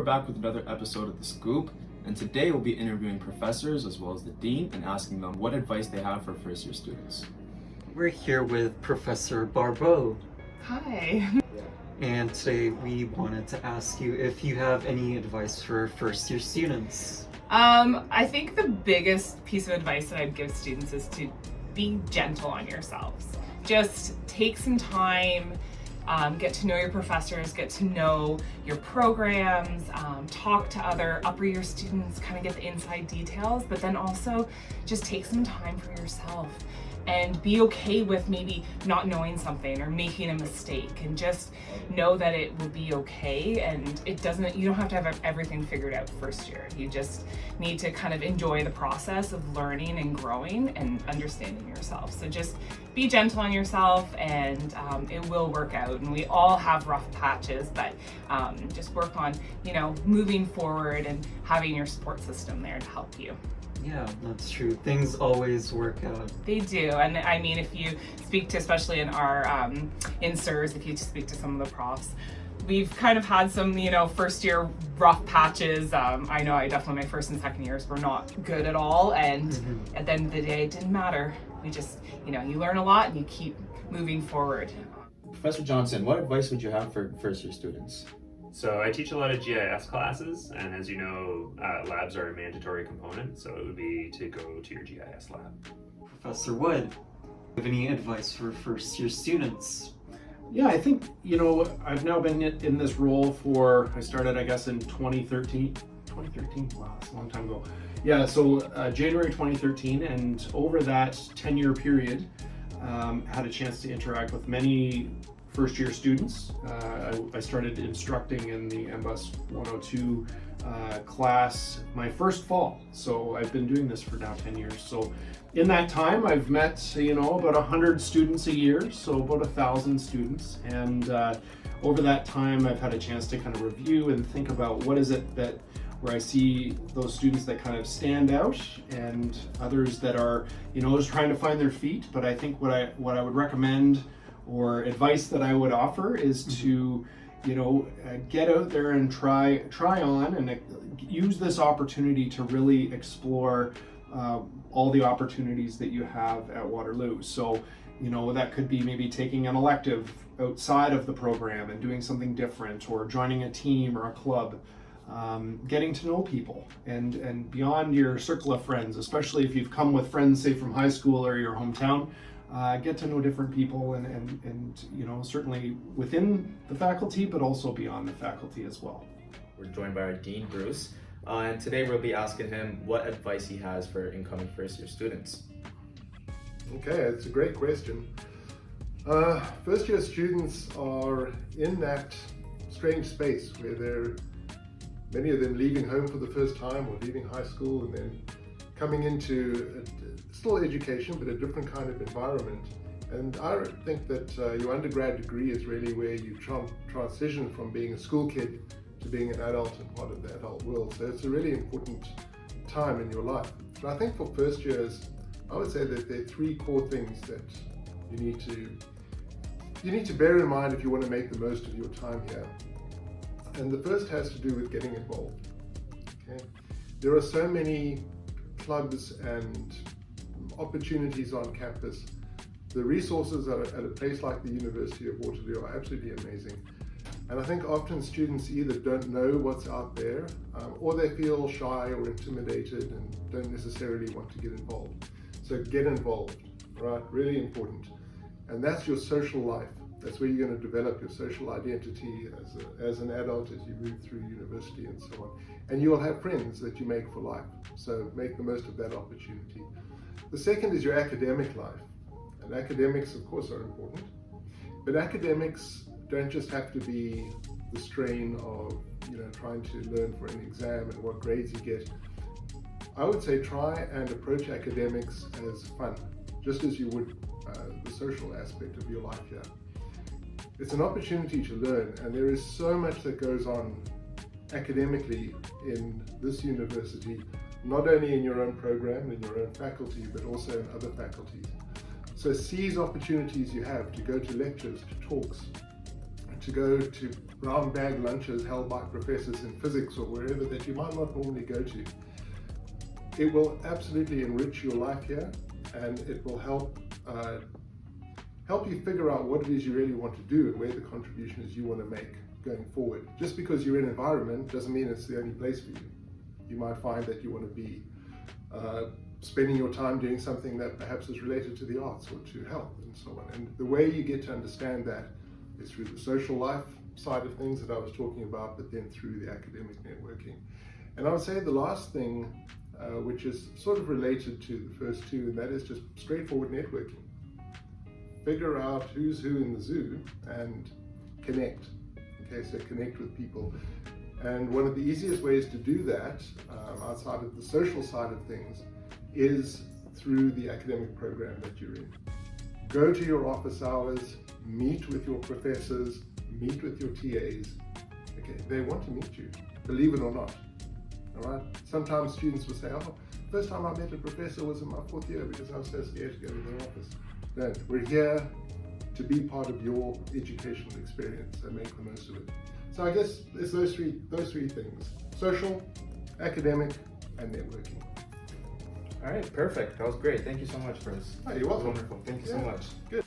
We're back with another episode of The Scoop, and today we'll be interviewing professors as well as the dean and asking them what advice they have for first year students. We're here with Professor Barbeau. Hi. And today we wanted to ask you if you have any advice for first year students. I think the biggest piece of advice that I'd give students is to be gentle on yourselves. Just take some time, get to know your professors, get to know your programs, talk to other upper year students, kind of get the inside details, but then also just take some time for yourself and be okay with maybe not knowing something or making a mistake, and just know that it will be okay, and you don't have to have everything figured out first year. You just need to kind of enjoy the process of learning and growing and understanding yourself. So just be gentle on yourself, and it will work out. And we all have rough patches, but just work on, moving forward and having your support system there to help you. Yeah, that's true. Things always work out. They do, and I mean, if you speak to, especially in our in SIRS, if you speak to some of the profs, we've kind of had some, first year rough patches. I know my first and second years were not good at all, and at the end of the day, it didn't matter. We just, you learn a lot and you keep moving forward. Professor Johnson, what advice would you have for first year students? So I teach a lot of GIS classes, and as you know, labs are a mandatory component, so it would be to go to your GIS lab. Professor Wood, do you have any advice for first year students? Yeah, I think, I've now been in this role I started, I guess, in 2013. 2013? Wow, that's a long time ago. Yeah, so January 2013, and over that 10-year period, had a chance to interact with many first-year students. I started instructing in the MBUS 102 class my first fall, so I've been doing this for now 10 years. So in that time, I've met, about 100 students a year, so about 1,000 students. And over that time, I've had a chance to kind of review and think about what is it where I see those students that kind of stand out, and others that are, just trying to find their feet. But I think what I would recommend, or advice that I would offer, is to, get out there and try on and use this opportunity to really explore all the opportunities that you have at Waterloo. So, that could be maybe taking an elective outside of the program and doing something different, or joining a team or a club. Getting to know people and beyond your circle of friends, especially if you've come with friends, say, from high school or your hometown. Get to know different people and certainly within the faculty, but also beyond the faculty as well. We're joined by our dean, Bruce, and today we'll be asking him what advice he has for incoming first year students. Okay, it's a great question. First year students are in that strange space where many of them leaving home for the first time, or leaving high school and then coming into still education, but a different kind of environment. And I think that your undergrad degree is really where you transition from being a school kid to being an adult and part of the adult world. So it's a really important time in your life. But I think for first years, I would say that there are three core things that you need to bear in mind if you want to make the most of your time here. And the first has to do with getting involved. Okay? There are so many clubs and opportunities on campus. The resources at a place like the University of Waterloo are absolutely amazing. And I think often students either don't know what's out there, or they feel shy or intimidated and don't necessarily want to get involved. So get involved, right? Really important. And that's your social life. That's where you're going to develop your social identity as an adult as you move through university and so on. And you will have friends that you make for life. So make the most of that opportunity. The second is your academic life. And academics, of course, are important. But academics don't just have to be the strain of, trying to learn for an exam and what grades you get. I would say try and approach academics as fun, just as you would the social aspect of your life here. It's an opportunity to learn, and there is so much that goes on academically in this university, not only in your own program, in your own faculty, but also in other faculties. So seize opportunities you have to go to lectures, to talks, to go to brown bag lunches held by professors in physics or wherever that you might not normally go to. It will absolutely enrich your life here, and it will help you figure out what it is you really want to do and where the contribution is you want to make going forward. Just because you're in an environment doesn't mean it's the only place for you. You might find that you want to be spending your time doing something that perhaps is related to the arts or to health and so on. And the way you get to understand that is through the social life side of things that I was talking about, but then through the academic networking. And I would say the last thing, which is sort of related to the first two, and that is just straightforward networking. Figure out who's who in the zoo and connect. Okay, so connect with people. And one of the easiest ways to do that, outside of the social side of things, is through the academic program that you're in. Go to your office hours, meet with your professors, meet with your TAs. Okay, they want to meet you, believe it or not. All right. Sometimes students will say, "Oh, first time I met a professor was in my 4th year because I was so scared to go to their office." No, we're here to be part of your educational experience and make the most of it. So I guess it's those three things: social, academic, and networking. All right, perfect. That was great. Thank you so much, Chris. Oh, you're welcome. Wonderful. Thank you so Yeah. much. Good.